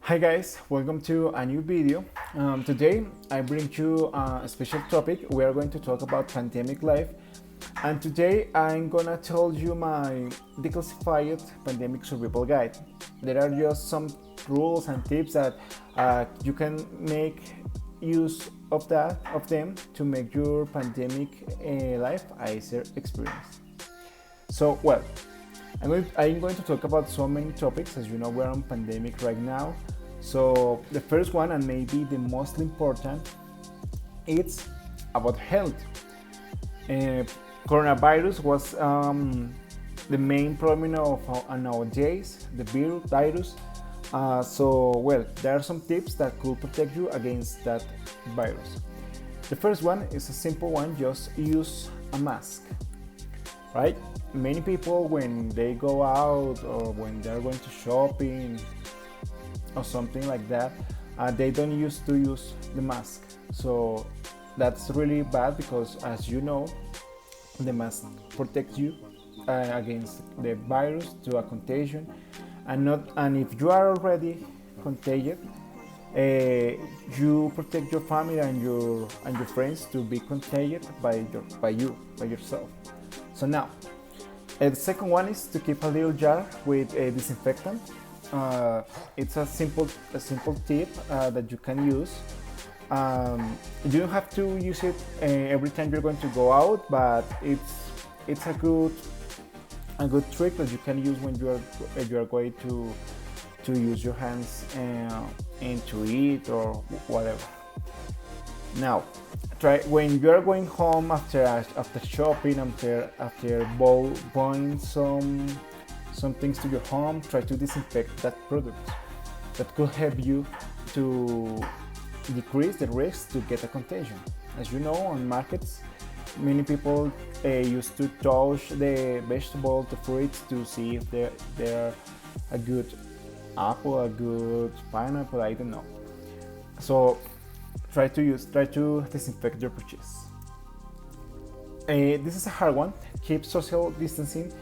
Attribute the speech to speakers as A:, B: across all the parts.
A: Hi guys, welcome to a new video. Today I bring you a special topic. We are going to talk about pandemic life, and today I'm gonna tell you my declassified pandemic survival guide. There are just some rules and tips that you can make use of them to make your pandemic life a easier experience. So well, I'm going to talk about so many topics. As you know, we're on pandemic right now. So the first one, and maybe the most important, it's about health. Coronavirus was the main problem of nowadays, the virus. Well, there are some tips that could protect you against that virus. The first one is a simple one: just use a mask, right? Many people, when they go out or when they're going to shopping or something like that, they don't used to use the mask. So that's really bad because, as you know, the mask protects you against the virus to a contagion, and if you are already contagious, you protect your family and your friends to be contagious by yourself. So now, the second one is to keep a little jar with a disinfectant. It's a simple tip that you can use. You don't have to use it every time you're going to go out, but it's a good trick that you can use when you are going to use your hands and to eat or whatever. Now, try when you are going home after shopping, after buying some things to your home, try to disinfect that product. That could help you to decrease the risk to get a contagion. As you know, on markets, many people used to touch the vegetables, the fruits, to see if they're a good apple, a good pineapple, I don't know. So try to disinfect your purchase. This is a hard one. Keep social distancing.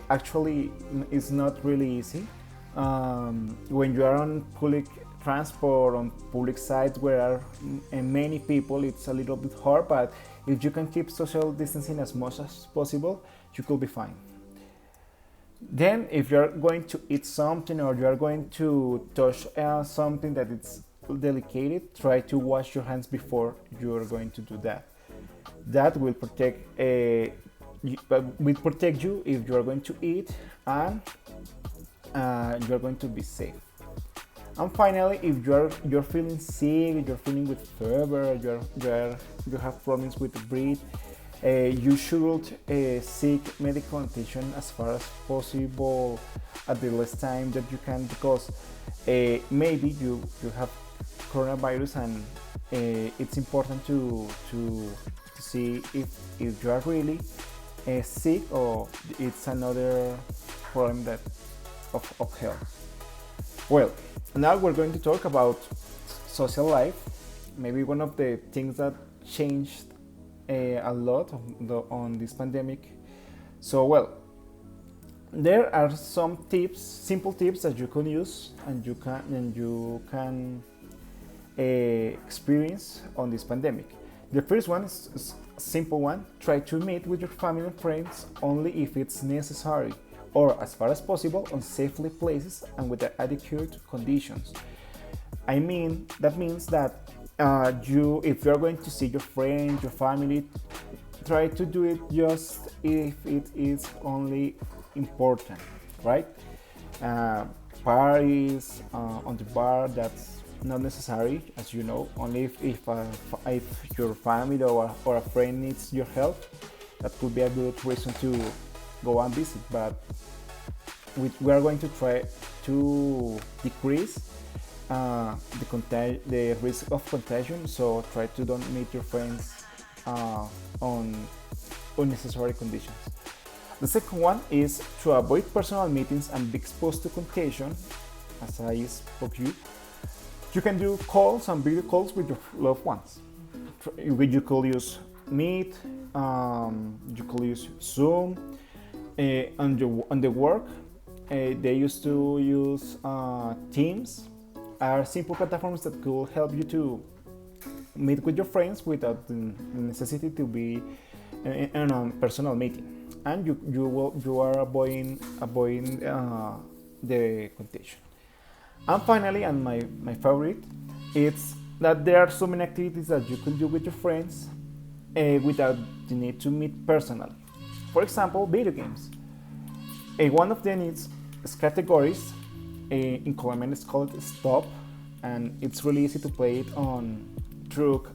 A: Actually, it's not really easy. When you are on public transport, on public sites where are many people, it's a little bit hard, but if you can keep social distancing as much as possible, you could be fine. Then, if you're going to eat something or you are going to touch something that it's delicate, try to wash your hands before you are going to do that. That will protect you if you are going to eat, and you are going to be safe. And finally, if you're feeling sick, you're feeling with fever, you have problems with the breath, you should seek medical attention as far as possible at the less time that you can, because maybe you have coronavirus, and it's important to see if you are really sick or it's another problem of health. Well, now we're going to talk about social life. Maybe one of the things that changed a lot on this pandemic. So well, there are some tips, simple tips that you can use and you can experience on this pandemic. The first one is a simple one: try to meet with your family and friends only if it's necessary, or as far as possible on safely places and with the adequate conditions. I mean, that means that if you're going to see your friends, your family, try to do it just if it is only important, right? Parties on the bar, that's not necessary, as you know. Only if your family or a friend needs your help, that could be a good reason to go and visit. But we are going to try to decrease the risk of contagion, so try to don't meet your friends on unnecessary conditions. The second one is to avoid personal meetings and be exposed to contagion. As I spoke you can do calls and video calls with your loved ones. You could use Meet, you could use Zoom. On the work, They used to use Teams, are simple platforms that could help you to meet with your friends without the necessity to be in a personal meeting, and you are avoiding the contagion. And finally, and my favorite, it's that there are so many activities that you can do with your friends without the need to meet personally. For example, video games. One of them is categories. In Colombian, it's called Stop, and it's really easy to play it on through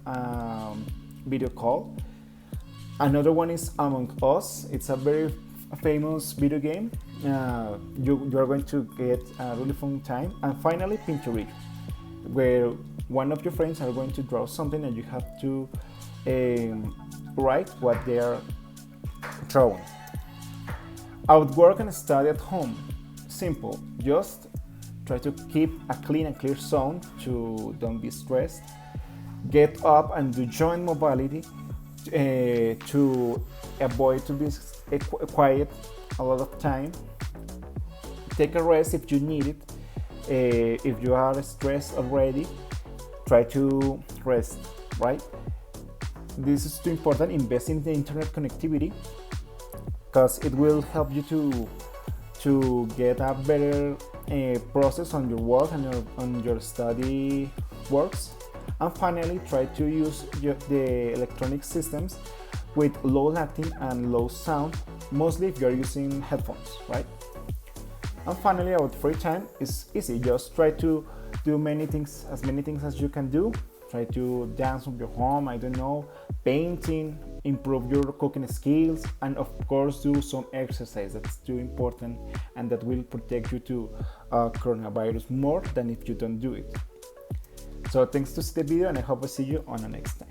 A: video call. Another one is Among Us. It's a very famous video game. You are going to get a really fun time. And finally, Pinturillo, where one of your friends are going to draw something and you have to write what they are drawing. I would work and study at home. Simple. Just try to keep a clean and clear zone to don't be stressed. Get up and do joint mobility to avoid to be quiet a lot of time. Take a rest if you need it. If you are stressed already, try to rest, right? This is too important. Invest in the internet connectivity because it will help you to get a better process on your work and on your study works. And finally, try to use the electronic systems with low latency and low sound, mostly if you're using headphones, right? And finally, about free time is easy. Just try to do many things as you can do. Try to dance on your home, I don't know, painting, improve your cooking skills, and of course do some exercise. That's too important, and that will protect you to coronavirus more than if you don't do it. So thanks to see the video, and I hope I see you on the next time.